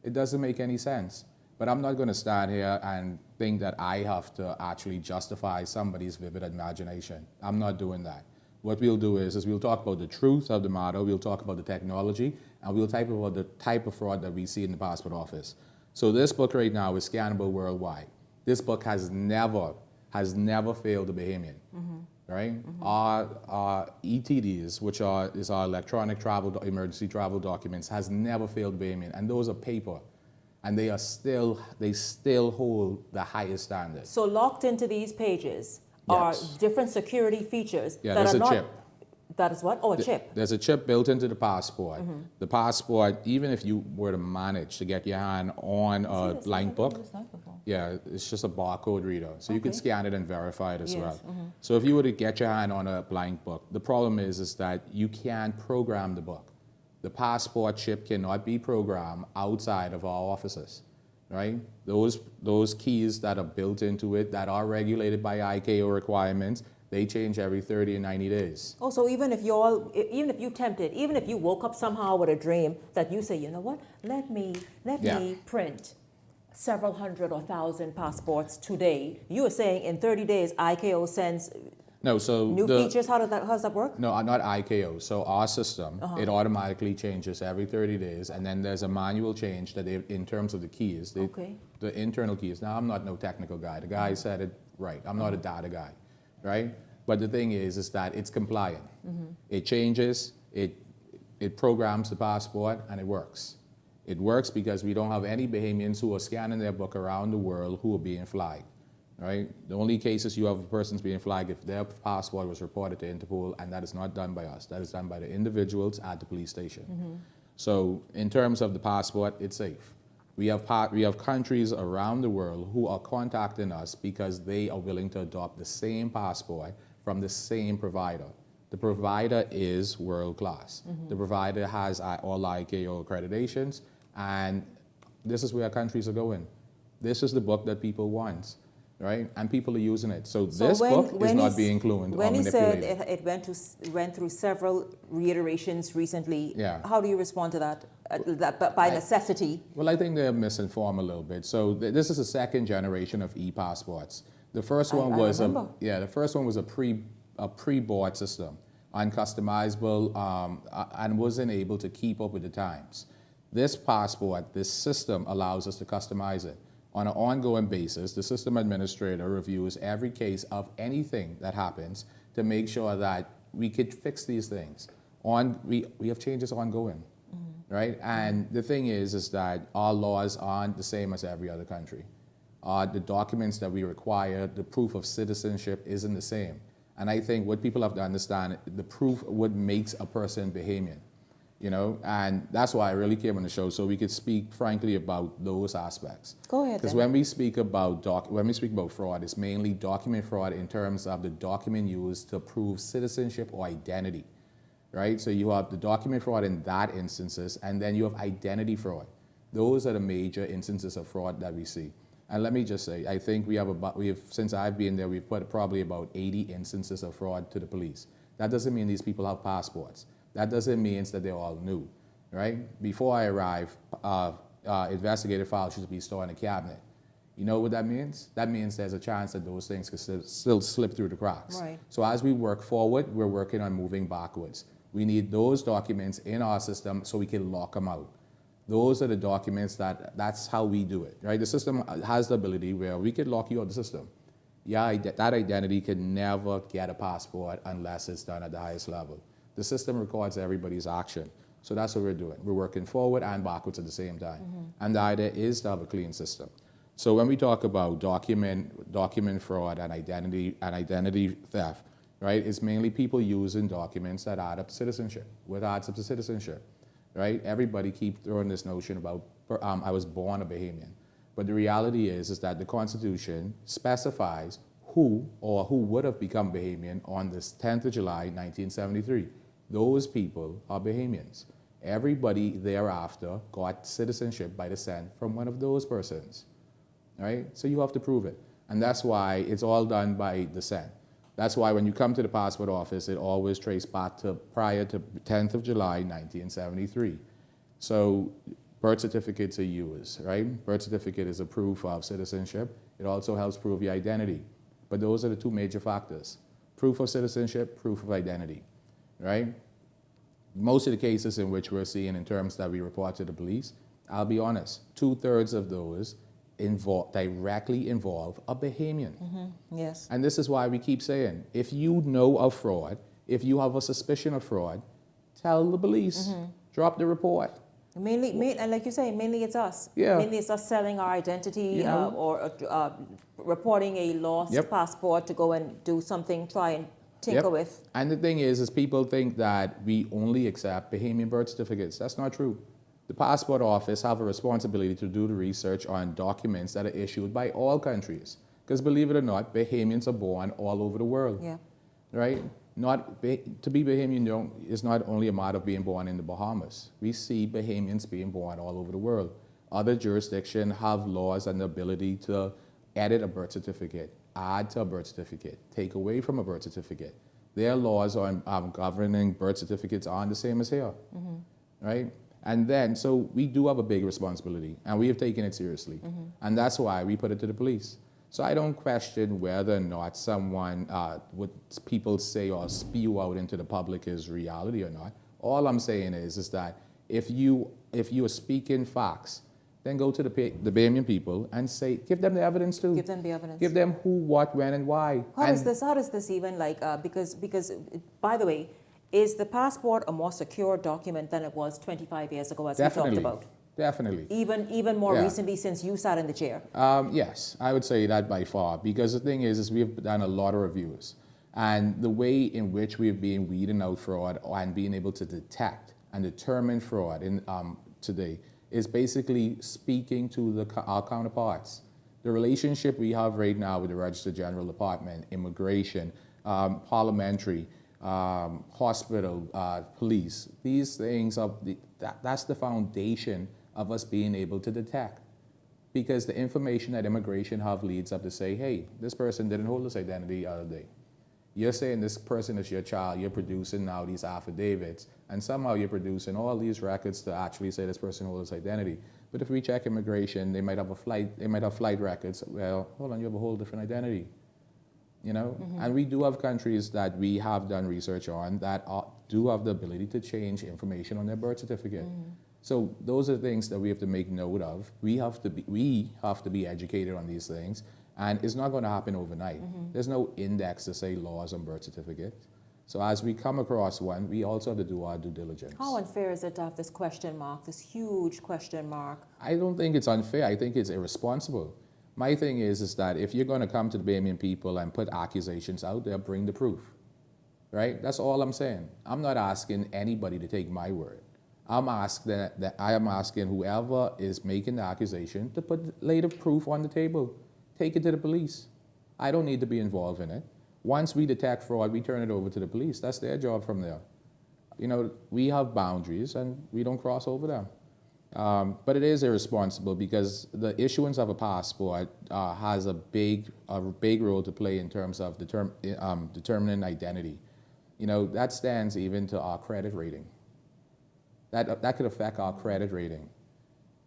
It doesn't make any sense. But I'm not going to stand here and think that I have to actually justify somebody's vivid imagination. I'm not doing that. What we'll do is we'll talk about the truth of the matter, we'll talk about the technology, and we'll talk about the type of fraud that we see in the passport office. So this book right now is scannable worldwide. This book has never failed the Bahamian. Right? Our ETDs, which is our electronic emergency travel documents, has never failed Bahamian, and those are paper, and they still hold the highest standard. So locked into these pages are different security features that are there's not. A chip. That is what? Oh, a chip. There's a chip built into the passport. The passport, even if you were to manage to get your hand on a blank book, it's just a barcode reader. So you could scan it and verify it as well. So if you were to get your hand on a blank book, the problem is that you can't program the book. The passport chip cannot be programmed outside of our offices, right? Those keys that are built into it that are regulated by ICAO requirements, they change every 30 and 90 days. Oh, so even if you woke up somehow with a dream that you say, you know what, let me print several hundred or thousand passports today. You are saying in 30 days, ICAO sends new features. How does that work? No, not ICAO. So our system, it automatically changes every 30 days, and then there's a manual change that in terms of the keys, the internal keys. Now, I'm not no technical guy. The guy said it right. I'm not a data guy. Right? But the thing is that it's compliant. It changes, it programs the passport, and it works. It works because we don't have any Bahamians who are scanning their book around the world who are being flagged, right? The only cases you have a person's being flagged if their passport was reported to Interpol, and that is not done by us. That is done by the individuals at the police station. So in terms of the passport, it's safe. We have countries around the world who are contacting us because they are willing to adopt the same passport from the same provider. The provider is world class. The provider has all ICAO accreditations, and this is where countries are going. This is the book that people want, right? And people are using it. So this book is not being cloned or manipulated. When he said it went through several reiterations recently, how do you respond to that? By necessity? Well, I think they're misinformed a little bit. So this is the second generation of e-passports. The first one was a pre-bought system, uncustomizable, and wasn't able to keep up with the times. This passport, this system allows us to customize it. On an ongoing basis, the system administrator reviews every case of anything that happens to make sure that we could fix these things. We have changes ongoing, right? And the thing is that our laws aren't the same as every other country. The documents that we require, the proof of citizenship isn't the same. And I think what people have to understand, the proof, what makes a person Bahamian, and that's why I really came on the show, so we could speak frankly about those aspects. Go ahead. Because when we speak about fraud, it's mainly document fraud in terms of the document used to prove citizenship or identity, right? So you have the document fraud in that instances, and then you have identity fraud. Those are the major instances of fraud that we see. And let me just say, I think we have since I've been there, we've put probably about 80 instances of fraud to the police. That doesn't mean these people have passports. That doesn't mean that they're all new, right? Before I arrived, investigative files should be stored in a cabinet. You know what that means? That means there's a chance that those things could still slip through the cracks. Right. So as we work forward, we're working on moving backwards. We need those documents in our system so we can lock them out. Those are the documents that's how we do it, right? The system has the ability where we could lock you out of the system. Yeah, that identity can never get a passport unless it's done at the highest level. The system records everybody's action. So that's what we're doing. We're working forward and backwards at the same time. Mm-hmm. And the idea is to have a clean system. So when we talk about document fraud and identity theft, right, it's mainly people using documents that add up to citizenship. What adds up to citizenship, right? Everybody keep throwing this notion about I was born a Bahamian. But the reality is that the Constitution specifies who would have become Bahamian on this 10th of July, 1973. Those people are Bahamians. Everybody thereafter got citizenship by descent from one of those persons, right? So you have to prove it. And that's why it's all done by descent. That's why when you come to the passport office, it always traces back to prior to 10th of July, 1973. So birth certificates are used, right? Birth certificate is a proof of citizenship. It also helps prove your identity. But those are the two major factors. Proof of citizenship, proof of identity, right? Most of the cases in which we're seeing in terms that we report to the police, I'll be honest, 2/3 of those directly involve a Bahamian. Mm-hmm. Yes. And this is why we keep saying, if you know of fraud, if you have a suspicion of fraud, tell the police, drop the report. Mainly, and like you say, mainly it's us. Yeah. Mainly it's us selling our identity or reporting a lost passport to go and do something, try and tinker with. And the thing is people think that we only accept Bahamian birth certificates. That's not true. The passport office have a responsibility to do the research on documents that are issued by all countries. Because believe it or not, Bahamians are born all over the world. Yeah. Right? To be Bahamian is not only a matter of being born in the Bahamas. We see Bahamians being born all over the world. Other jurisdictions have laws and the ability to edit a birth certificate, add to a birth certificate, take away from a birth certificate. Their laws on governing birth certificates aren't the same as here, right? And then, so we do have a big responsibility, and we have taken it seriously. And that's why we put it to the police. So I don't question whether or not someone, what people say or spew out into the public is reality or not. All I'm saying is that if you are speaking facts, then go to the Bahamian people and say, give them the evidence too. Give them the evidence. Give them who, what, when, and why. How does this even because by the way, is the passport a more secure document than it was 25 years ago, as we talked about? Definitely. Even more recently since you sat in the chair? Yes, I would say that by far, because the thing is we've done a lot of reviews. And the way in which we've been weeding out fraud and being able to detect and determine fraud today is basically speaking to our counterparts. The relationship we have right now with the Register General Department, immigration, parliamentary, hospital, police, these things, that's the foundation of us being able to detect. Because the information that immigration have leads up to say, hey, this person didn't hold this identity the other day. You're saying this person is your child, you're producing now these affidavits, and somehow you're producing all these records to actually say this person holds this identity. But if we check immigration, they might have flight records. Well, hold on, you have a whole different identity. You know? And we do have countries that we have done research on that do have the ability to change information on their birth certificate. So those are things that we have to make note of. We have to be educated on these things. And it's not going to happen overnight. There's no index to say laws on birth certificates. So as we come across one, we also have to do our due diligence. How unfair is it to have this question mark, this huge question mark? I don't think it's unfair. I think it's irresponsible. My thing is that if you're going to come to the Bahamian people and put accusations out there, bring the proof. Right? That's all I'm saying. I'm not asking anybody to take my word. I am asking whoever is making the accusation to lay the proof on the table. Take it to the police. I don't need to be involved in it. Once we detect fraud, we turn it over to the police. That's their job from there. You know, we have boundaries and we don't cross over them. But it is irresponsible because the issuance of a passport has a big role to play in terms of determining identity. You know, that stands even to our credit rating. That could affect our credit rating.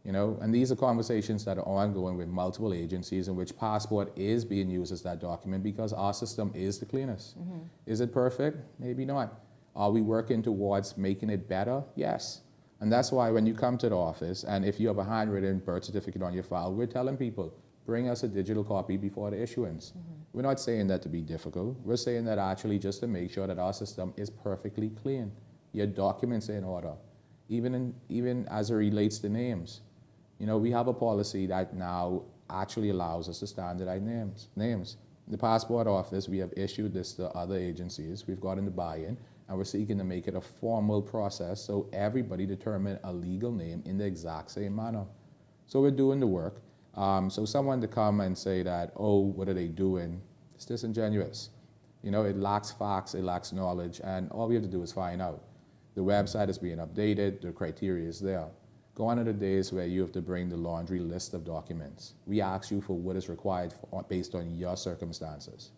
You know, and these are conversations that are ongoing with multiple agencies in which passport is being used as that document because our system is the cleanest. Mm-hmm. Is it perfect? Maybe not. Are we working towards making it better? Yes. And that's why when you come to the office, and if you have a handwritten birth certificate on your file, we're telling people, bring us a digital copy before the issuance. Mm-hmm. We're not saying that to be difficult. We're saying that actually just to make sure that our system is perfectly clean. Your documents are in order, even as it relates to names. You know, we have a policy that now actually allows us to standardize names. The passport office, we have issued this to other agencies. We've gotten the buy-in, and we're seeking to make it a formal process so everybody determine a legal name in the exact same manner. So we're doing the work. So someone to come and say that, oh, what are they doing? It's disingenuous. You know, it lacks facts, it lacks knowledge, and all we have to do is find out. The website is being updated, the criteria is there. Gone are the days where you have to bring the laundry list of documents. We ask you for what is required based on your circumstances.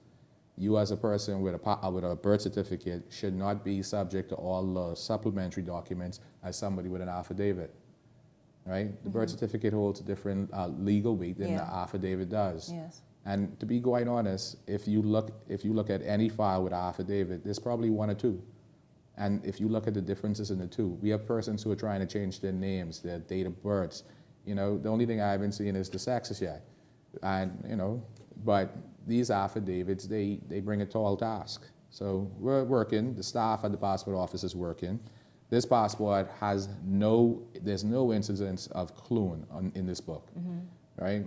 You as a person with a birth certificate should not be subject to all the supplementary documents as somebody with an affidavit, right? The birth certificate holds a different legal weight than the affidavit does. Yes. And to be quite honest, if you look at any file with an affidavit, there's probably one or two. And if you look at the differences in the two, we have persons who are trying to change their names, their date of births. You know, the only thing I haven't seen is the sexes yet. And, you know, but these affidavits, they bring a tall task. So we're working, the staff at the passport office is working. This passport has there's no incidence of clone in this book, right?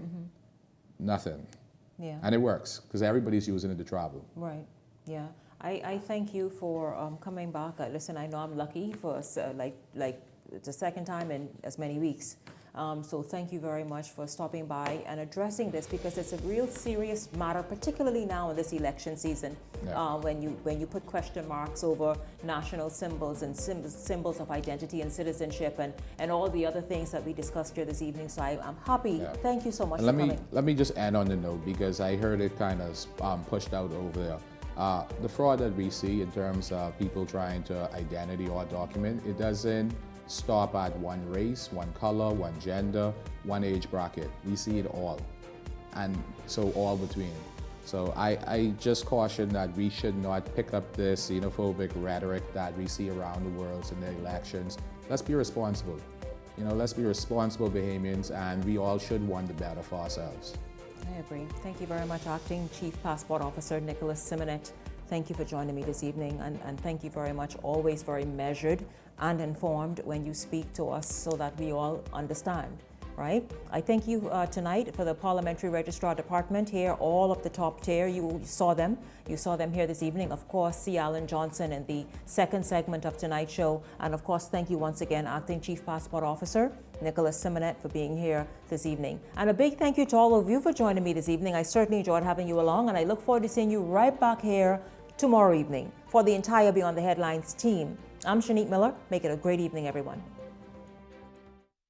Nothing. Yeah. And it works, because everybody's using it to travel. Right, yeah. I thank you for coming back. Listen, I know I'm lucky for like the second time in as many weeks. So thank you very much for stopping by and addressing this because it's a real serious matter, particularly now in this election season, when you put question marks over national symbols and symbols of identity and citizenship and all the other things that we discussed here this evening. So I'm happy. Yeah. Thank you so much for coming. Let me just end on the note because I heard it kind of pushed out over there. The fraud that we see in terms of people trying to identity or document, it doesn't stop at one race, one color, one gender, one age bracket. We see it all, and so all between. So I just caution that we should not pick up this xenophobic rhetoric that we see around the world in the elections. Let's be responsible. You know, let's be responsible Bahamians, and we all should want the better for ourselves. I agree. Thank you very much, Acting Chief Passport Officer Nicholas Simonet. Thank you for joining me this evening, and thank you very much, always very measured and informed when you speak to us so that we all understand, right? I thank you tonight for the Parliamentary Registrar Department here, all of the top tier. You saw them here this evening. Of course, C. Alan Johnson in the second segment of tonight's show. And of course, thank you once again, Acting Chief Passport Officer Nicholas Simonet, for being here this evening. And a big thank you to all of you for joining me this evening. I certainly enjoyed having you along, and I look forward to seeing you right back here tomorrow evening. For the entire Beyond the Headlines team, I'm Shanique Miller. Make it a great evening, everyone.